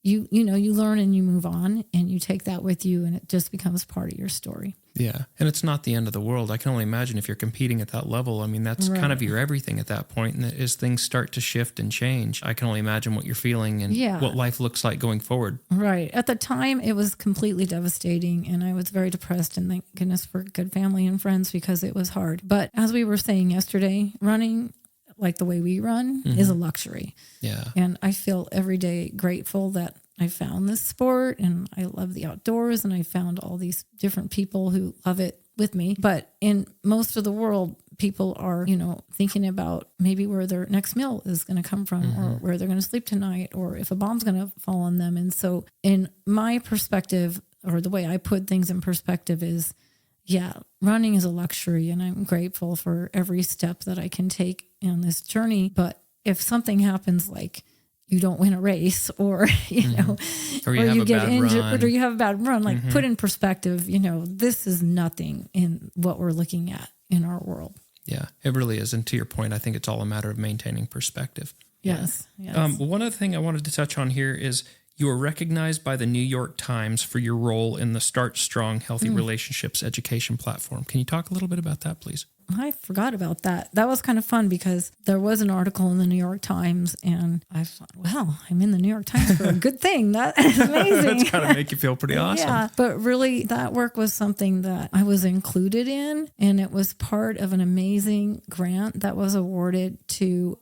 you learn and you move on and you take that with you and it just becomes part of your story. Yeah. And it's not the end of the world. I can only imagine if you're competing at that level. I mean, that's Right. kind of your everything at that point. And as things start to shift and change, I can only imagine what you're feeling and what life looks like going forward. Right. At the time, it was completely devastating and I was very depressed, and thank goodness for good family and friends because it was hard. But as we were saying yesterday, running like the way we run is a luxury. Yeah. And I feel every day grateful that I found this sport and I love the outdoors and I found all these different people who love it with me. But in most of the world, people are, thinking about maybe where their next meal is going to come from or where they're going to sleep tonight or if a bomb's going to fall on them. And so in my perspective, or the way I put things in perspective is, running is a luxury and I'm grateful for every step that I can take in this journey. But if something happens like you don't win a race or, or you get injured or you have a bad run, like put in perspective, this is nothing in what we're looking at in our world. Yeah, it really is. And to your point, I think it's all a matter of maintaining perspective. Yes. One other thing I wanted to touch on here is you were recognized by the New York Times for your role in the Start Strong Healthy Relationships education platform. Can you talk a little bit about that, please? I forgot about that. That was kind of fun because there was an article in the New York Times and I thought, well, I'm in the New York Times for a good thing. That is amazing. That's got to make you feel pretty awesome. Yeah, but really that work was something that I was included in, and it was part of an amazing grant that was awarded to,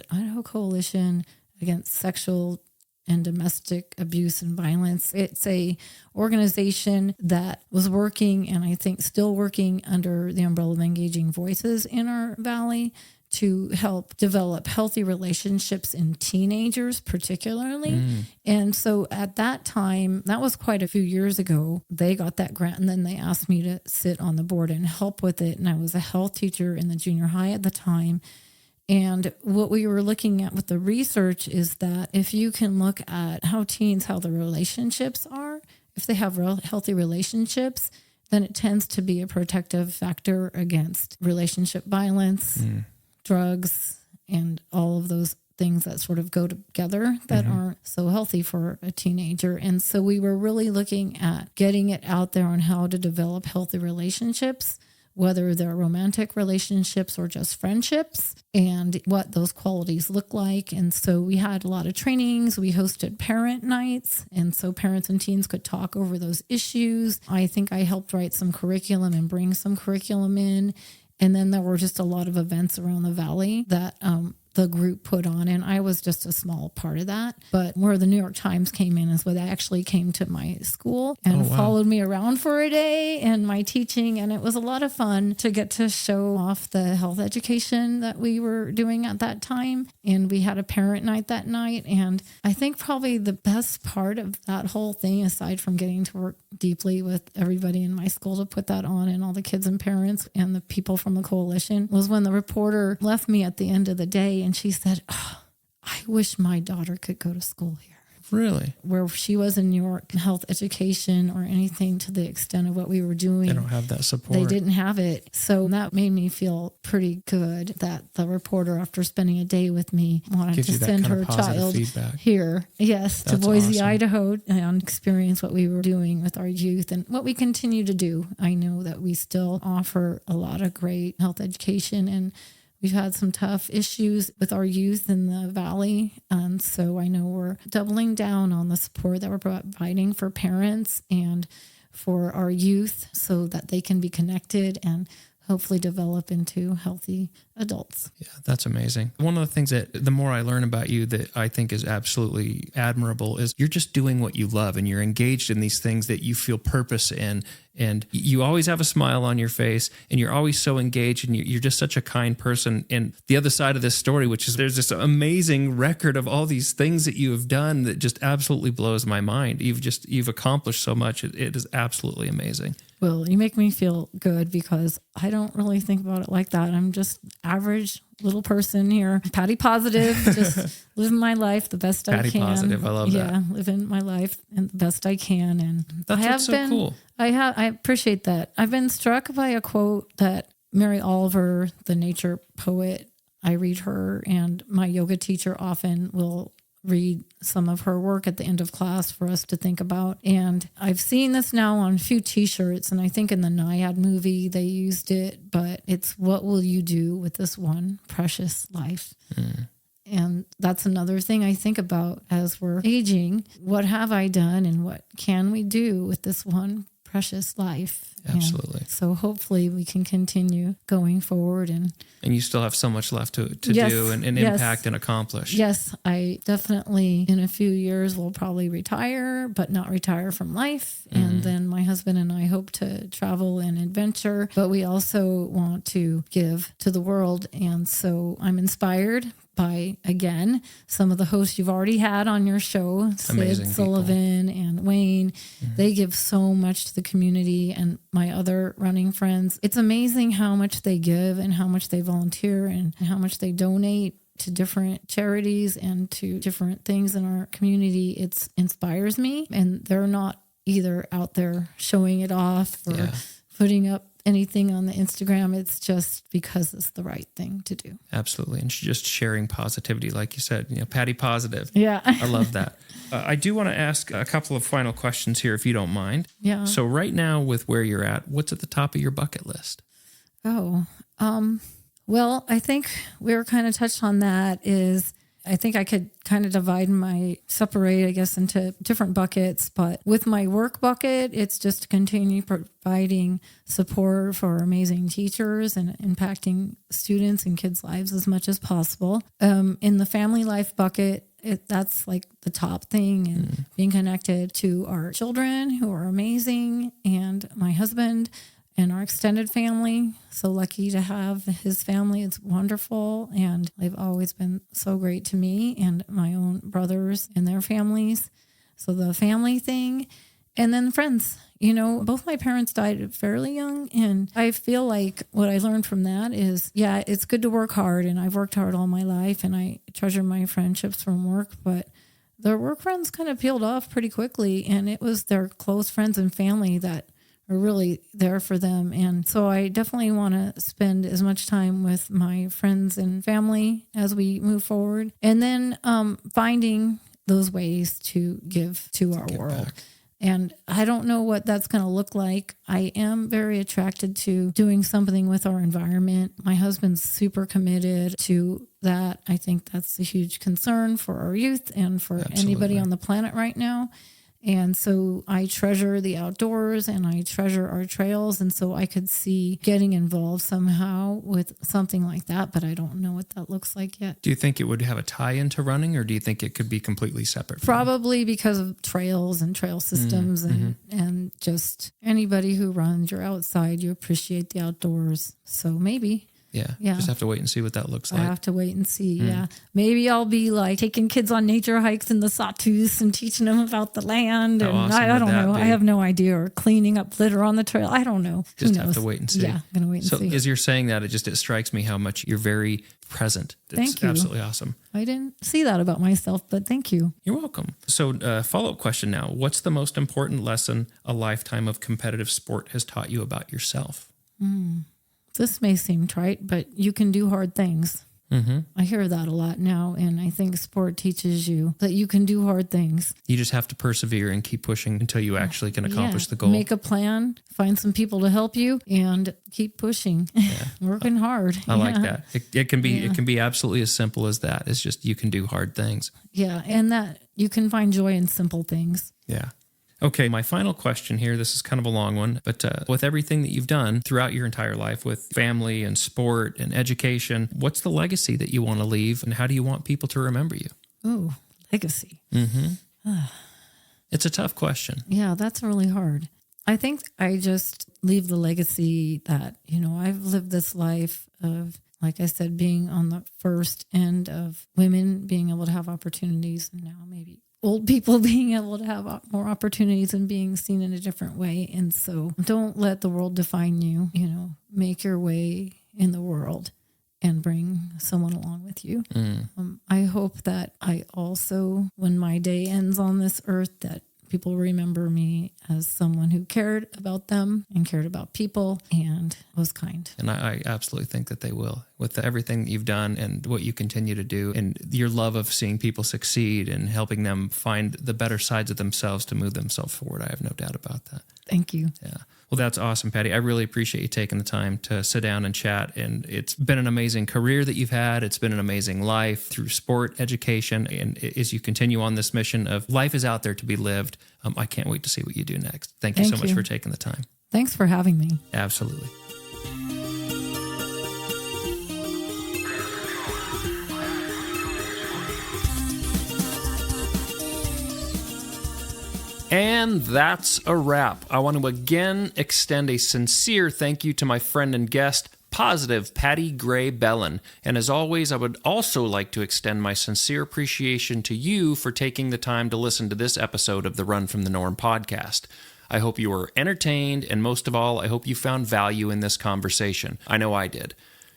Idaho Coalition Against Sexual and Domestic Abuse and Violence. It's a organization that was working and I think still working under the umbrella of Engaging Voices in our valley to help develop healthy relationships in teenagers particularly. And so at that time, that was quite a few years ago, they got that grant and then they asked me to sit on the board and help with it. And I was a health teacher in the junior high at the time. And what we were looking at with the research is that if you can look at how the relationships are, if they have healthy relationships, then it tends to be a protective factor against relationship violence, drugs, and all of those things that sort of go together that aren't so healthy for a teenager. And so we were really looking at getting it out there on how to develop healthy relationships, whether they're romantic relationships or just friendships, and what those qualities look like. And so we had a lot of trainings. We hosted parent nights. And so parents and teens could talk over those issues. I think I helped write some curriculum and bring some curriculum in. And then there were just a lot of events around the valley that the group put on, and I was just a small part of that. But where the New York Times came in is where they actually came to my school and followed me around for a day and my teaching, and it was a lot of fun to get to show off the health education that we were doing at that time. And we had a parent night that night, and I think probably the best part of that whole thing, aside from getting to work deeply with everybody in my school to put that on and all the kids and parents and the people from the coalition, was when the reporter left me at the end of the day and she said, I wish my daughter could go to school here. Really? Where she was in New York, health education or anything to the extent of what we were doing. They don't have that support. They didn't have it. So that made me feel pretty good that the reporter, after spending a day with me, wanted to send her child here. Yes, to Boise, Idaho, and experience what we were doing with our youth and what we continue to do. I know that we still offer a lot of great health education, and we've had some tough issues with our youth in the valley. And so I know we're doubling down on the support that we're providing for parents and for our youth so that they can be connected and hopefully develop into healthy adults. Yeah, that's amazing. One of the things that the more I learn about you that I think is absolutely admirable is you're just doing what you love and you're engaged in these things that you feel purpose in. And you always have a smile on your face and you're always so engaged and you're just such a kind person. And the other side of this story, which is there's this amazing record of all these things that you have done that just absolutely blows my mind. You've accomplished so much. It is absolutely amazing. Well, you make me feel good because I don't really think about it like that. I'm just average little person here, Patti positive, just living my life the best I can. Patti positive, I love that. Yeah, living my life the best I can, and that's so cool. I appreciate that. I've been struck by a quote that Mary Oliver, the nature poet, I read her, and my yoga teacher often will read some of her work at the end of class for us to think about. And I've seen this now on a few t-shirts, and I think in the Naiad movie they used it, but it's, what will you do with this one precious life? And that's another thing I think about as we're aging. What have I done, and what can we do with this one precious life? Absolutely. And so hopefully we can continue going forward. And you still have so much left to Yes, do and yes. impact and accomplish. Yes, I definitely in a few years will probably retire, but not retire from life. And then my husband and I hope to travel and adventure, but we also want to give to the world. And so I'm inspired by, again, some of the hosts you've already had on your show, Sid Amazing Sullivan and Wayne. They give so much to the community, and my other running friends. It's amazing how much they give and how much they volunteer and how much they donate to different charities and to different things in our community. It inspires me, and they're not either out there showing it off or putting up anything on the Instagram. It's just because it's the right thing to do. Absolutely. And just sharing positivity, like you said, Patti Positive. Yeah. I love that. I do want to ask a couple of final questions here, if you don't mind. Yeah. So right now, with where you're at, what's at the top of your bucket list? Well, I think we were kind of touched on that. I think I could kind of separate, I guess, into different buckets. But with my work bucket, it's just to continue providing support for amazing teachers and impacting students and kids' lives as much as possible. In the family life bucket, that's like the top thing, and being connected to our children who are amazing, and my husband and our extended family. So lucky to have his family. It's wonderful. And they've always been so great to me, and my own brothers and their families. So the family thing. And then friends. Both my parents died fairly young. And I feel like what I learned from that is, it's good to work hard. And I've worked hard all my life, and I treasure my friendships from work. But their work friends kind of peeled off pretty quickly. And it was their close friends and family that are really there for them. And so I definitely want to spend as much time with my friends and family as we move forward. And then finding those ways to give to our world. Back. And I don't know what that's going to look like. I am very attracted to doing something with our environment. My husband's super committed to that. I think that's a huge concern for our youth and for anybody on the planet right now. And so I treasure the outdoors, and I treasure our trails. And so I could see getting involved somehow with something like that, but I don't know what that looks like yet. Do you think it would have a tie into running, or do you think it could be completely separate? Probably because of trails and trail systems and just anybody who runs, you're outside, you appreciate the outdoors. So maybe. Yeah. Just have to wait and see what that looks like. I have to wait and see. Yeah. Maybe I'll be like taking kids on nature hikes in the Sawtooth and teaching them about the land. How And awesome I don't would that know. be? I have no idea. Or cleaning up litter on the trail. I don't know. Just Who have knows? to wait and see. Yeah, I'm going to wait and see. So as you're saying that, it strikes me how much you're very present. It's Thank you. Absolutely awesome. I didn't see that about myself, but thank you. You're welcome. So follow-up question now. What's the most important lesson a lifetime of competitive sport has taught you about yourself? This may seem trite, but you can do hard things. I hear that a lot now, and I think sport teaches you that you can do hard things. You just have to persevere and keep pushing until you actually can accomplish the goal. Make a plan, find some people to help you, and keep pushing. Working hard. I like that. It can be absolutely as simple as that. It's just you can do hard things. Yeah, and that you can find joy in simple things. Yeah. Okay, my final question here, this is kind of a long one, but with everything that you've done throughout your entire life with family and sport and education, what's the legacy that you want to leave, and how do you want people to remember you? Oh, legacy. It's a tough question. Yeah, that's really hard. I think I just leave the legacy that, I've lived this life of, like I said, being on the first end of women being able to have opportunities, and now maybe old people being able to have more opportunities and being seen in a different way. And so don't let the world define you, make your way in the world and bring someone along with you. I hope that I also, when my day ends on this earth, that People remember me as someone who cared about them and cared about people and was kind. And I absolutely think that they will, with everything that you've done and what you continue to do and your love of seeing people succeed and helping them find the better sides of themselves to move themselves forward. I have no doubt about that. Thank you. Yeah. Well, that's awesome, Patti. I really appreciate you taking the time to sit down and chat. And it's been an amazing career that you've had. It's been an amazing life through sport, education. And as you continue on this mission of life is out there to be lived, I can't wait to see what you do next. Thank you so much for taking the time. Thanks for having me. Absolutely. And that's a wrap. I want to again extend a sincere thank you to my friend and guest, Positive Patti Gray-Bellan. And as always, I would also like to extend my sincere appreciation to you for taking the time to listen to this episode of the Run from the Norm podcast. I hope you were entertained, and most of all, I hope you found value in this conversation. I know I did.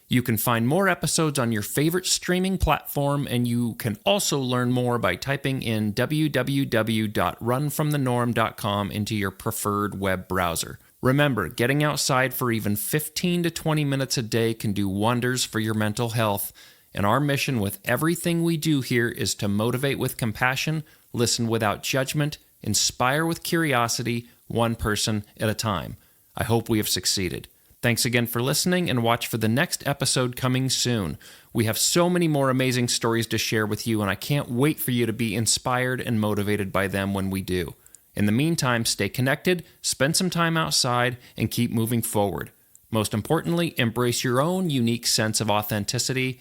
You can find more episodes on your favorite streaming platform, and you can also learn more by typing in www.runfromthenorm.com into your preferred web browser. Remember, getting outside for even 15 to 20 minutes a day can do wonders for your mental health, and our mission with everything we do here is to motivate with compassion, listen without judgment, inspire with curiosity, one person at a time. I hope we have succeeded. Thanks again for listening, and watch for the next episode coming soon. We have so many more amazing stories to share with you, and I can't wait for you to be inspired and motivated by them when we do. In the meantime, stay connected, spend some time outside, and keep moving forward. Most importantly, embrace your own unique sense of authenticity,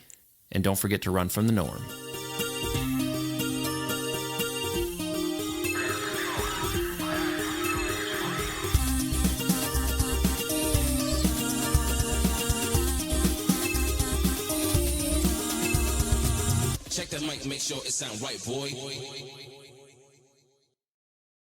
and don't forget to run from the norm. Check the mic, make sure it sound right, boy.